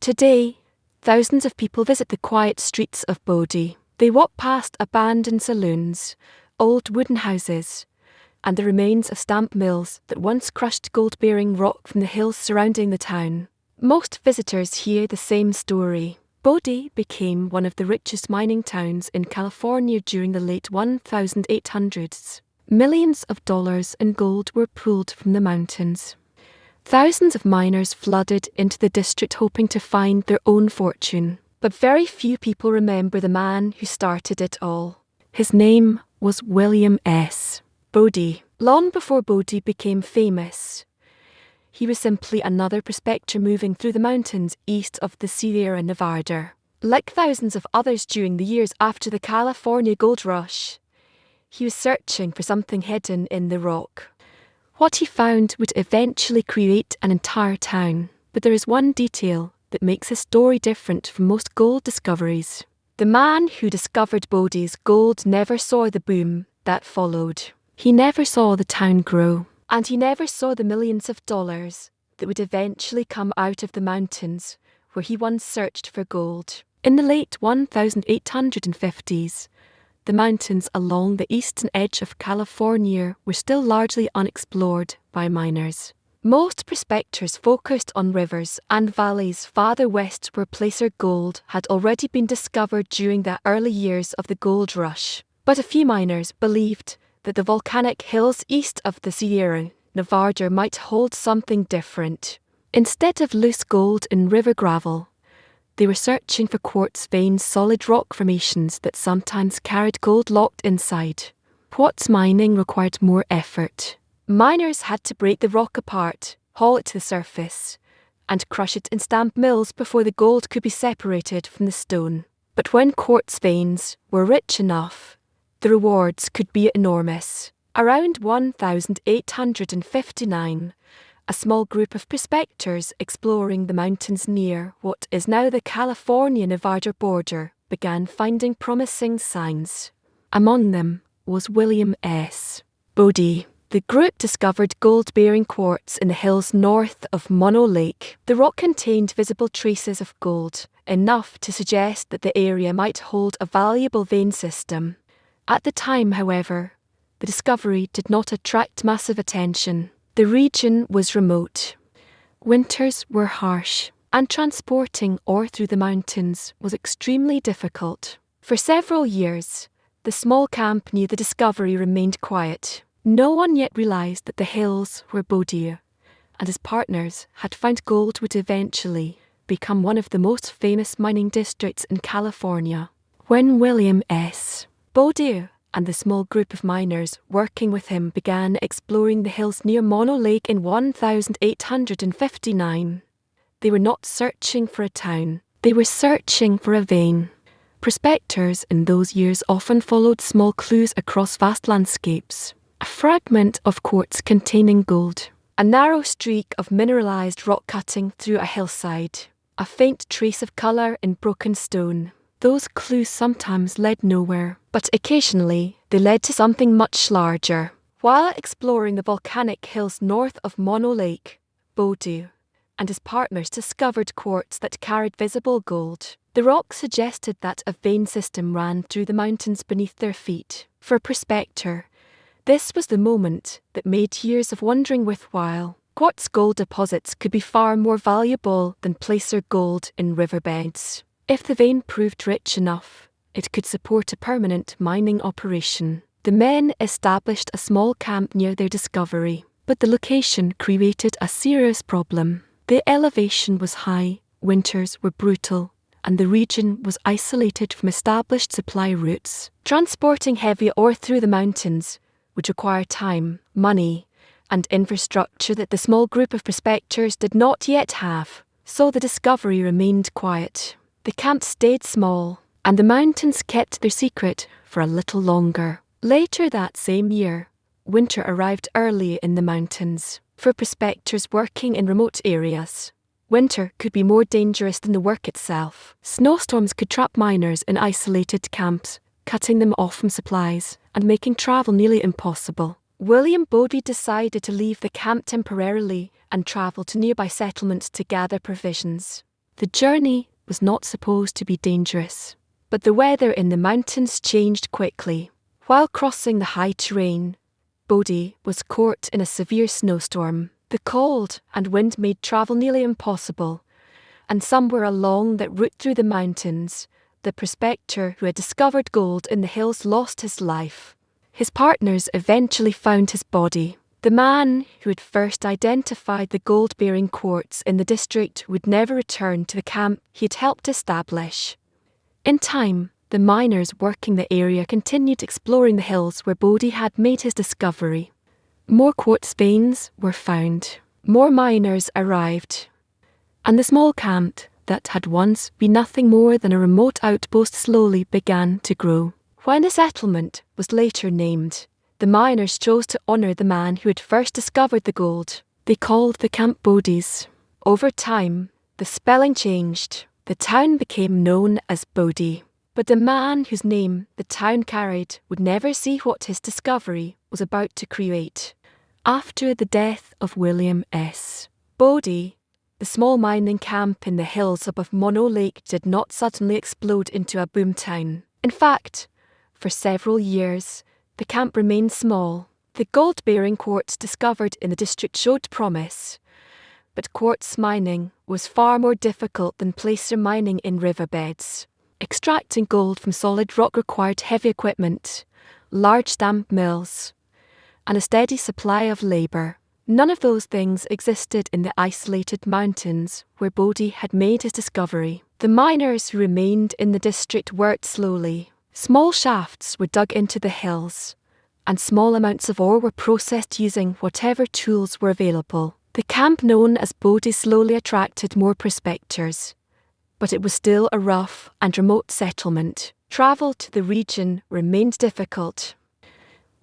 Today, thousands of people visit the quiet streets of Bodie. They walk past abandoned saloons, old wooden houses, and the remains of stamp mills that once crushed gold-bearing rock from the hills surrounding the town. Most visitors hear the same story. Bodie became one of the richest mining towns in California during the late 1800s. Millions of dollars in gold were pulled from the mountains. Thousands of miners flooded into the district hoping to find their own fortune. But very few people remember the man who started it all. His name was William S. Bodey. Long before Bodey became famous, he was simply another prospector moving through the mountains east of the Sierra Nevada. Like thousands of others during the years after the California gold rush, he was searching for something hidden in the rock. What he found would eventually create an entire town. But there is one detail that makes his story different from most gold discoveries. The man who discovered Bodie's gold never saw the boom that followed. He never saw the town grow. And he never saw the millions of dollars that would eventually come out of the mountains where he once searched for gold. In the late 1850s, the mountains along the eastern edge of California were still largely unexplored by miners. Most prospectors focused on rivers and valleys farther west where placer gold had already been discovered during the early years of the gold rush. But a few miners believed that the volcanic hills east of the Sierra Nevada might hold something different. Instead of loose gold in river gravel, they were searching for quartz-veined solid rock formations that sometimes carried gold locked inside. Quartz mining required more effort. Miners had to break the rock apart, haul it to the surface, and crush it in stamp mills before the gold could be separated from the stone. But when quartz veins were rich enough, the rewards could be enormous. Around 1859, a small group of prospectors exploring the mountains near what is now the California-Nevada border began finding promising signs. Among them was William S. Bodey. The group discovered gold-bearing quartz in the hills north of Mono Lake. The rock contained visible traces of gold, enough to suggest that the area might hold a valuable vein system. At the time, however, the discovery did not attract massive attention. The region was remote. Winters were harsh, and transporting ore through the mountains was extremely difficult. For several years, the small camp near the discovery remained quiet. No one yet realized that the hills where Bodie and his partners had found gold would eventually become one of the most famous mining districts in California. When William S. Bodie and the small group of miners working with him began exploring the hills near Mono Lake in 1859, they were not searching for a town. They were searching for a vein. Prospectors in those years often followed small clues across vast landscapes. A fragment of quartz containing gold, a narrow streak of mineralized rock cutting through a hillside, a faint trace of color in broken stone. Those clues sometimes led nowhere, but occasionally they led to something much larger. While exploring the volcanic hills north of Mono Lake, Bodie and his partners discovered quartz that carried visible gold. The rock suggested that a vein system ran through the mountains beneath their feet. For a prospector, this was the moment that made years of wandering worthwhile. Quartz gold deposits could be far more valuable than placer gold in riverbeds. If the vein proved rich enough, it could support a permanent mining operation. The men established a small camp near their discovery, but the location created a serious problem. The elevation was high, winters were brutal, and the region was isolated from established supply routes. Transporting heavy ore through the mountains would require time, money, and infrastructure that the small group of prospectors did not yet have. So the discovery remained quiet. The camp stayed small, and the mountains kept their secret for a little longer. Later that same year, winter arrived early in the mountains. For prospectors working in remote areas, winter could be more dangerous than the work itself. Snowstorms could trap miners in isolated camps, cutting them off from supplies and making travel nearly impossible. William Bodey decided to leave the camp temporarily and travel to nearby settlements to gather provisions. The journey was not supposed to be dangerous, but the weather in the mountains changed quickly. While crossing the high terrain, Bodie was caught in a severe snowstorm. The cold and wind made travel nearly impossible, and somewhere along that route through the mountains, the prospector who had discovered gold in the hills lost his life. His partners eventually found his body. The man who had first identified the gold-bearing quartz in the district would never return to the camp he had helped establish. In time, the miners working the area continued exploring the hills where Bodie had made his discovery. More quartz veins were found. More miners arrived. And the small camp that had once been nothing more than a remote outpost slowly began to grow. When the settlement was later named, the miners chose to honour the man who had first discovered the gold. They called the camp Bodie's. Over time, the spelling changed. The town became known as Bodie. But the man whose name the town carried would never see what his discovery was about to create. After the death of William S. Bodie, the small mining camp in the hills above Mono Lake did not suddenly explode into a boomtown. In fact, for several years, the camp remained small. The gold-bearing quartz discovered in the district showed promise, but quartz mining was far more difficult than placer mining in riverbeds. Extracting gold from solid rock required heavy equipment, large stamp mills, and a steady supply of labour. None of those things existed in the isolated mountains where Bodie had made his discovery. The miners who remained in the district worked slowly. Small shafts were dug into the hills, and small amounts of ore were processed using whatever tools were available. The camp known as Bodie slowly attracted more prospectors, but it was still a rough and remote settlement. Travel to the region remained difficult.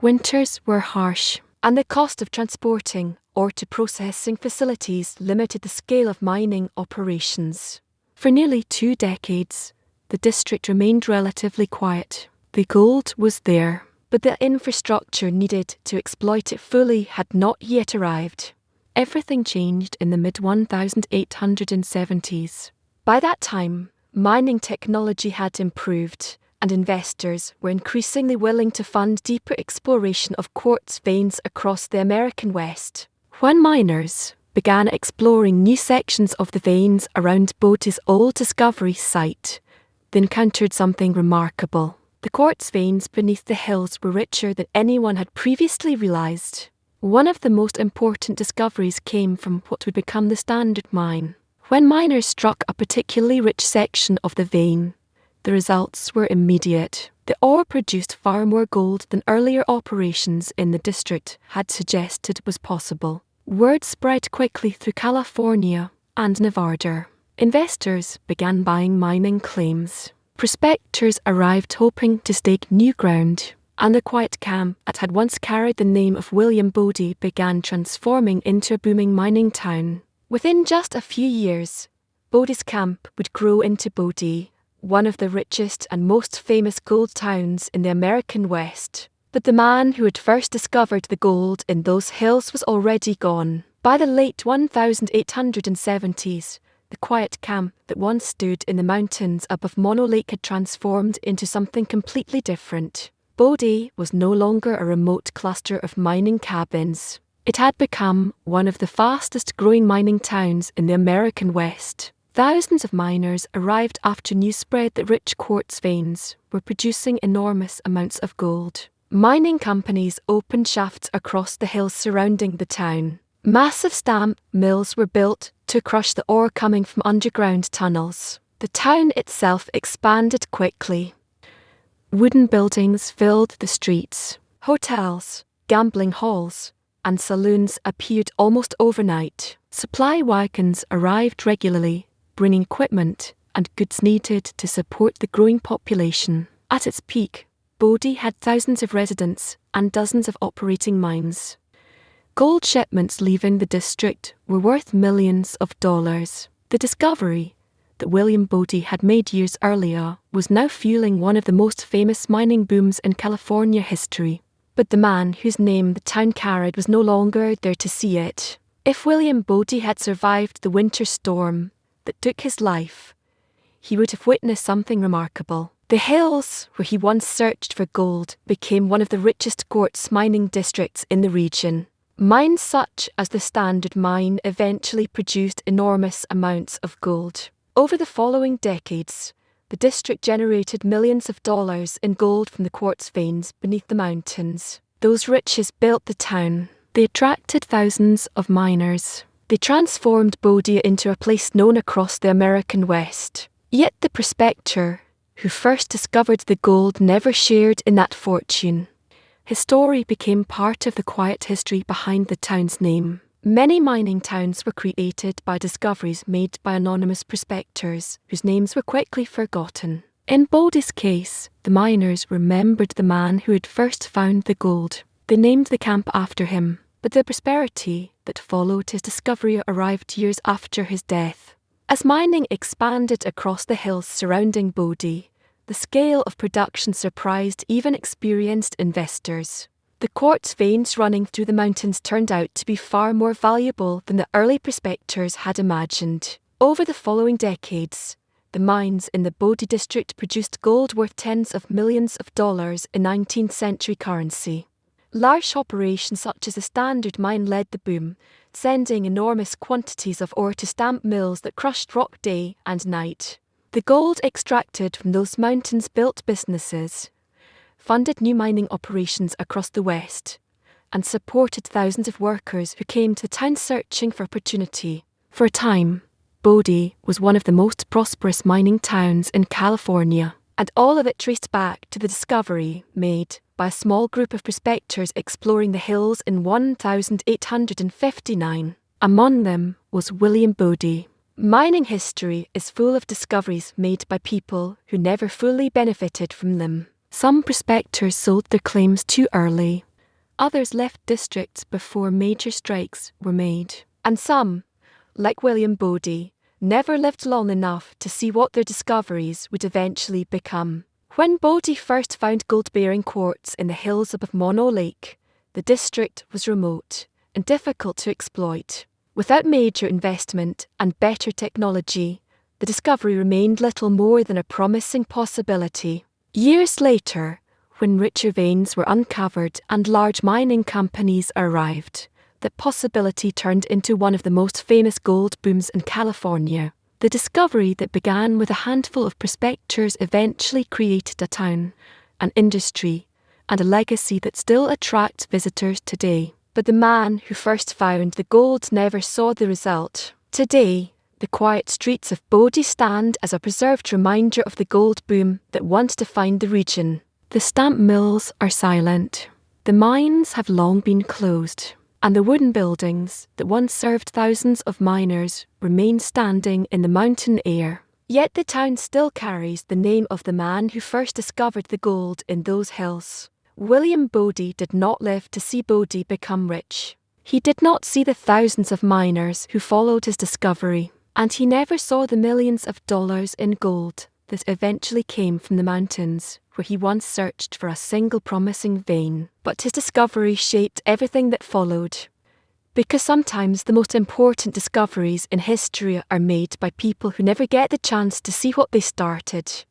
Winters were harsh, and the cost of transporting ore to processing facilities limited the scale of mining operations. For nearly 2 decades, the district remained relatively quiet. The gold was there, but the infrastructure needed to exploit it fully had not yet arrived. Everything changed in the mid-1870s. By that time, mining technology had improved, and investors were increasingly willing to fund deeper exploration of quartz veins across the American West. When miners began exploring new sections of the veins around Bodie's old discovery site, they encountered something remarkable. The quartz veins beneath the hills were richer than anyone had previously realized. One of the most important discoveries came from what would become the standard mine. When miners struck a particularly rich section of the vein, the results were immediate. The ore produced far more gold than earlier operations in the district had suggested was possible. Word spread quickly through California and Nevada. Investors began buying mining claims. Prospectors arrived hoping to stake new ground, and the quiet camp that had once carried the name of William Bodie began transforming into a booming mining town. Within just a few years, Bodie's camp would grow into Bodie, one of the richest and most famous gold towns in the American West. But the man who had first discovered the gold in those hills was already gone. By the late 1870s, the quiet camp that once stood in the mountains above Mono Lake had transformed into something completely different. Bodie was no longer a remote cluster of mining cabins. It had become one of the fastest growing mining towns in the American West. Thousands of miners arrived after news spread that rich quartz veins were producing enormous amounts of gold. Mining companies opened shafts across the hills surrounding the town. Massive stamp mills were built to crush the ore coming from underground tunnels. The town itself expanded quickly. Wooden buildings filled the streets. Hotels, gambling halls, and saloons appeared almost overnight. Supply wagons arrived regularly, bringing equipment and goods needed to support the growing population. At its peak, Bodie had thousands of residents and dozens of operating mines. Gold shipments leaving the district were worth millions of dollars. The discovery that William Bodie had made years earlier was now fueling one of the most famous mining booms in California history. But the man whose name the town carried was no longer there to see it. If William Bodie had survived the winter storm, that took his life, he would have witnessed something remarkable. The hills where he once searched for gold became one of the richest quartz mining districts in the region. Mines such as the Standard Mine eventually produced enormous amounts of gold. Over the following decades, the district generated millions of dollars in gold from the quartz veins beneath the mountains. Those riches built the town. They attracted thousands of miners. They transformed Bodie into a place known across the American West. Yet the prospector, who first discovered the gold, never shared in that fortune. His story became part of the quiet history behind the town's name. Many mining towns were created by discoveries made by anonymous prospectors, whose names were quickly forgotten. In Bodie's case, the miners remembered the man who had first found the gold. They named the camp after him, but the prosperity that followed his discovery arrived years after his death. As mining expanded across the hills surrounding Bodie, the scale of production surprised even experienced investors. The quartz veins running through the mountains turned out to be far more valuable than the early prospectors had imagined. Over the following decades, the mines in the Bodie district produced gold worth tens of millions of dollars in 19th century currency. Large operations such as the Standard Mine led the boom, sending enormous quantities of ore to stamp mills that crushed rock day and night. The gold extracted from those mountains built businesses, funded new mining operations across the West, and supported thousands of workers who came to the town searching for opportunity. For a time, Bodie was one of the most prosperous mining towns in California, and all of it traced back to the discovery made by a small group of prospectors exploring the hills in 1859. Among them was William Bodey. Mining history is full of discoveries made by people who never fully benefited from them. Some prospectors sold their claims too early. Others left districts before major strikes were made. And some, like William Bodey, never lived long enough to see what their discoveries would eventually become. When Bodie first found gold-bearing quartz in the hills above Mono Lake, the district was remote and difficult to exploit. Without major investment and better technology, the discovery remained little more than a promising possibility. Years later, when richer veins were uncovered and large mining companies arrived, that possibility turned into one of the most famous gold booms in California. The discovery that began with a handful of prospectors eventually created a town, an industry, and a legacy that still attracts visitors today. But the man who first found the gold never saw the result. Today, the quiet streets of Bodie stand as a preserved reminder of the gold boom that once defined the region. The stamp mills are silent. The mines have long been closed, and the wooden buildings that once served thousands of miners remain standing in the mountain air. Yet the town still carries the name of the man who first discovered the gold in those hills. William Bodey did not live to see Bodie become rich. He did not see the thousands of miners who followed his discovery, and he never saw the millions of dollars in gold that eventually came from the mountains where he once searched for a single promising vein. But his discovery shaped everything that followed. Because sometimes the most important discoveries in history are made by people who never get the chance to see what they started.